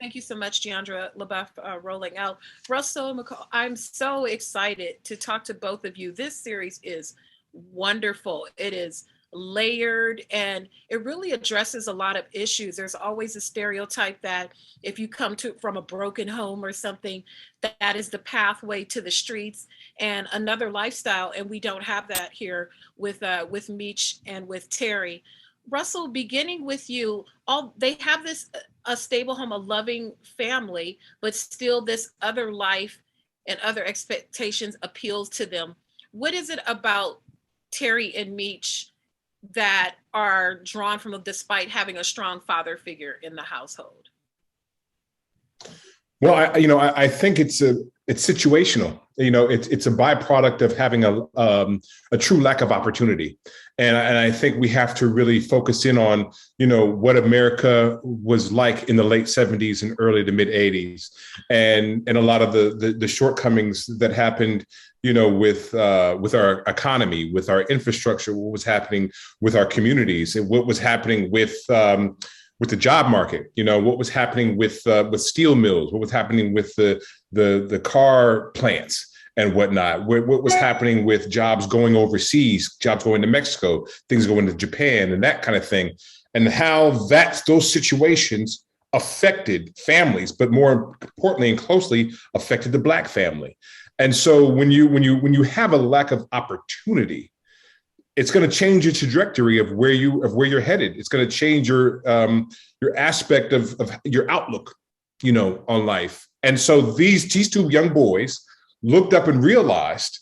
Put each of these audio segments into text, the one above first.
Thank you so much, Jeandra LaBeouf, rolling out. Russell, Michole, I'm so excited to talk to both of you. This series is wonderful. It is layered and it really addresses a lot of issues. There's always a stereotype that if you come to from a broken home or something, that is the pathway to the streets and another lifestyle. And we don't have that here with Meech and with Terry. Russell, beginning with you, all they have this a stable home, a loving family, but still this other life and other expectations appeals to them. What is it about Terry and Meech that are drawn from them despite having a strong father figure in the household? Well, I think it's situational. It's a byproduct of having a true lack of opportunity, and I think we have to really focus in on what America was like in the late '70s and early to mid '80s, and a lot of the shortcomings that happened, with our economy, with our infrastructure, what was happening with our communities, and what was happening with the job market, what was happening with steel mills, what was happening with the car plants and whatnot, what was happening with jobs going overseas, jobs going to Mexico, things going to Japan and that kind of thing, and how those situations affected families, but more importantly and closely affected the Black family. And so when you have a lack of opportunity, it's going to change your trajectory of where you're headed. It's going to change your aspect of your outlook, on life. And so these two young boys looked up and realized,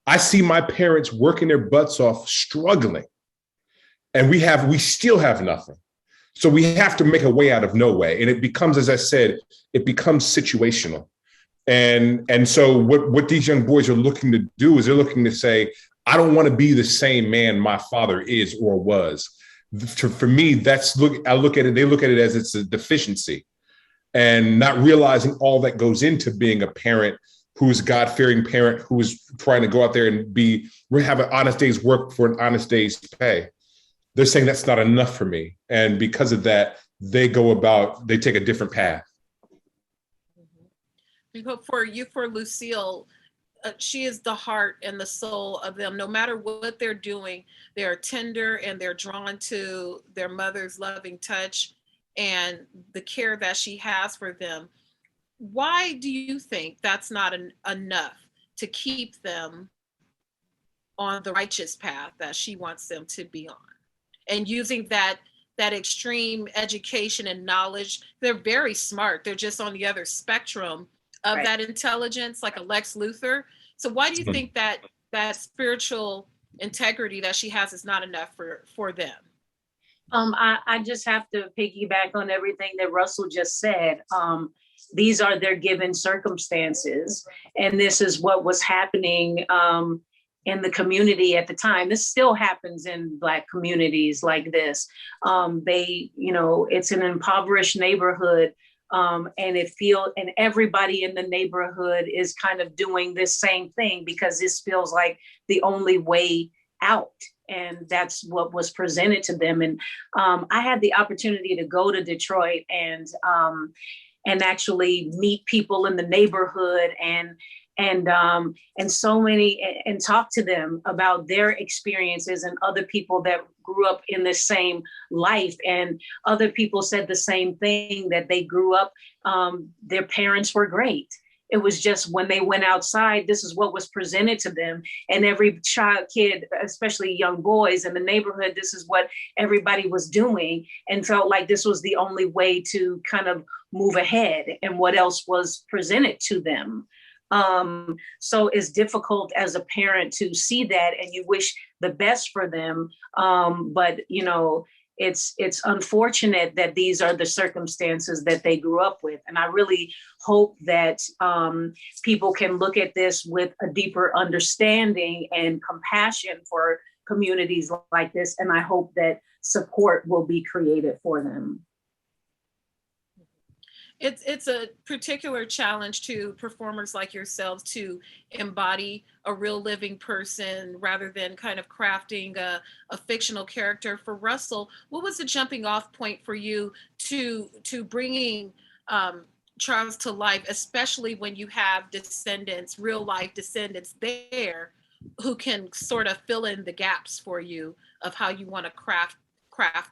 I see my parents working their butts off, struggling, and we still have nothing. So we have to make a way out of no way. And it becomes, as I said, it becomes situational. And so what these young boys are looking to do is they're looking to say, I don't want to be the same man my father is or was. For me, I look at it, they look at it as it's a deficiency, and not realizing all that goes into being a parent who's a God-fearing parent who's trying to go out there and have an honest day's work for an honest day's pay. They're saying that's not enough for me. And because of that, they take a different path. For Lucille, she is the heart and the soul of them. No matter what they're doing, they are tender and they're drawn to their mother's loving touch and the care that she has for them. Why do you think that's not enough to keep them on the righteous path that she wants them to be on? And using that extreme education and knowledge, they're very smart. They're just on the other spectrum of that intelligence, like a Lex Luthor. So why do you think that spiritual integrity that she has is not enough for them? I just have to piggyback on everything that Russell just said. These are their given circumstances, and this is what was happening in the community at the time. This still happens in Black communities like this. It's an impoverished neighborhood. And everybody in the neighborhood is kind of doing this same thing because this feels like the only way out. And that's what was presented to them. And I had the opportunity to go to Detroit and actually meet people in the neighborhood and so many, and talk to them about their experiences and other people that grew up in the same life. And other people said the same thing, that they grew up, their parents were great. It was just when they went outside, this is what was presented to them. And every kid, especially young boys in the neighborhood, this is what everybody was doing, and felt like this was the only way to kind of move ahead, and what else was presented to them. So it's difficult as a parent to see that, and you wish the best for them. But it's unfortunate that these are the circumstances that they grew up with. And I really hope that people can look at this with a deeper understanding and compassion for communities like this. And I hope that support will be created for them. It's a particular challenge to performers like yourselves to embody a real living person rather than kind of crafting a fictional character. For Russell, what was the jumping off point for you to bringing Charles to life, especially when you have descendants, real life descendants there who can sort of fill in the gaps for you of how you want to craft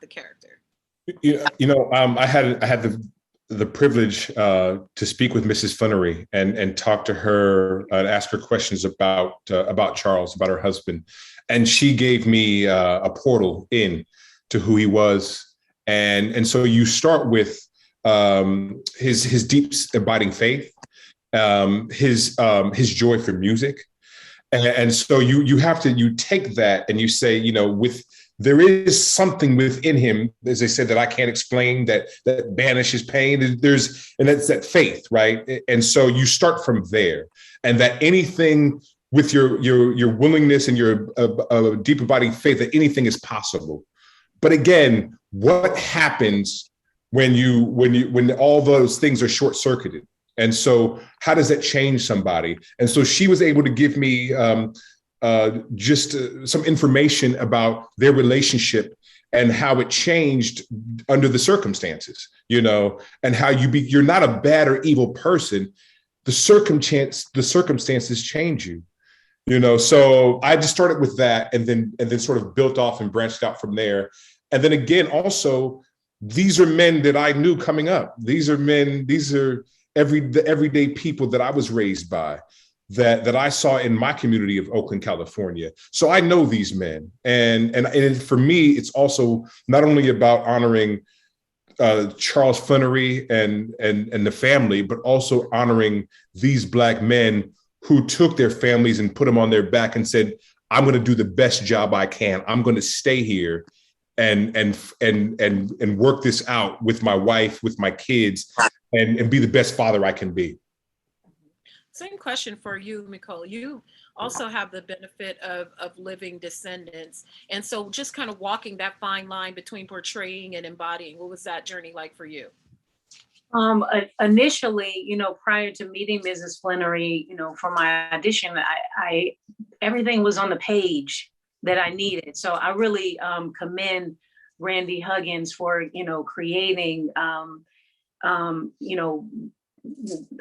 the character. I had the privilege to speak with Mrs. Flannery and talk to her and ask her questions about Charles, about her husband, and she gave me a portal in to who he was, and so you start with his deep abiding faith, his joy for music, and so you have to take that and you say, there is something within him, as I said, that I can't explain, that banishes pain. And that's that faith, right? And so you start from there, and that anything with your willingness and your deep abiding faith, that anything is possible. But again, what happens when all those things are short circuited? And so how does that change somebody? And so she was able to give me just some information about their relationship and how it changed under the circumstances, and how you're not a bad or evil person. The circumstances change you, So I just started with that, and then sort of built off and branched out from there. And then again, also, these are men that I knew coming up. These are the everyday people that I was raised by, that I saw in my community of Oakland, California. So I know these men. And for me, it's also not only about honoring Charles Flannery and the family, but also honoring these Black men who took their families and put them on their back and said, I'm going to do the best job I can. I'm going to stay here and work this out with my wife, with my kids, and be the best father I can be. Same question for you, Michole. You also have the benefit of living descendants. And so just kind of walking that fine line between portraying and embodying, what was that journey like for you? Initially, prior to meeting Mrs. Flannery, for my audition, I everything was on the page that I needed. So I really commend Randy Huggins for, creating,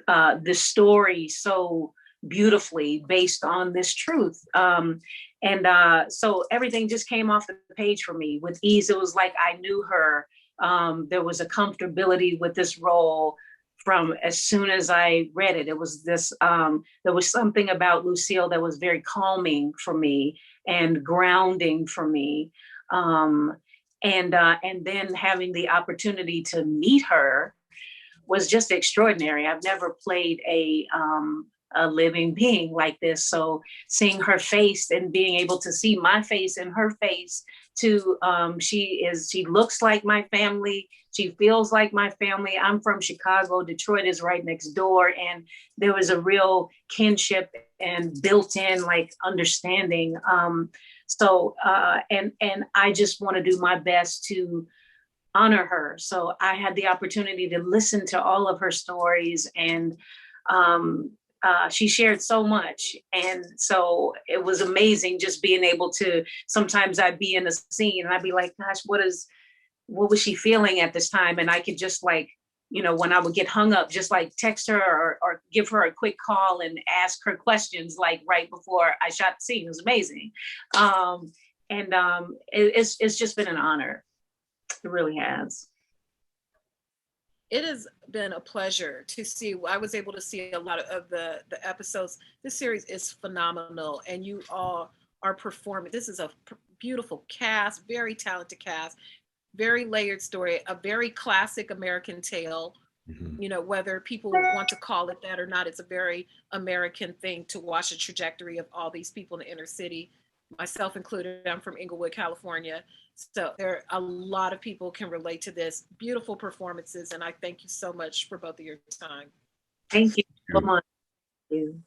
the story so beautifully based on this truth. So everything just came off the page for me with ease. It was like I knew her. There was a comfortability with this role from as soon as I read it. It was this, there was something about Lucille that was very calming for me and grounding for me. And then having the opportunity to meet her was just extraordinary. I've never played a living being like this. So seeing her face and being able to see my face and her face too, she looks like my family. She feels like my family. I'm from Chicago. Detroit is right next door. And there was a real kinship and built-in understanding. And I just want to do my best to honor her. So I had the opportunity to listen to all of her stories, and she shared so much. And so it was amazing just being able to, sometimes I'd be in a scene and I'd be like, gosh, what was she feeling at this time? And I could just when I would get hung up, just text her or give her a quick call and ask her questions right before I shot the scene. It was amazing. It's just been an honor. It really has. It has been a pleasure to see. I was able to see a lot of the episodes. This series is phenomenal, and you all are performing. This is a beautiful cast, very talented cast, very layered story, a very classic American tale. Mm-hmm. Whether people want to call it that or not, it's a very American thing to watch the trajectory of all these people in the inner city, myself included. I'm from Inglewood, California. So there are a lot of people can relate to this. Beautiful performances. And I thank you so much for both of your time. Thank you so much. Thank you.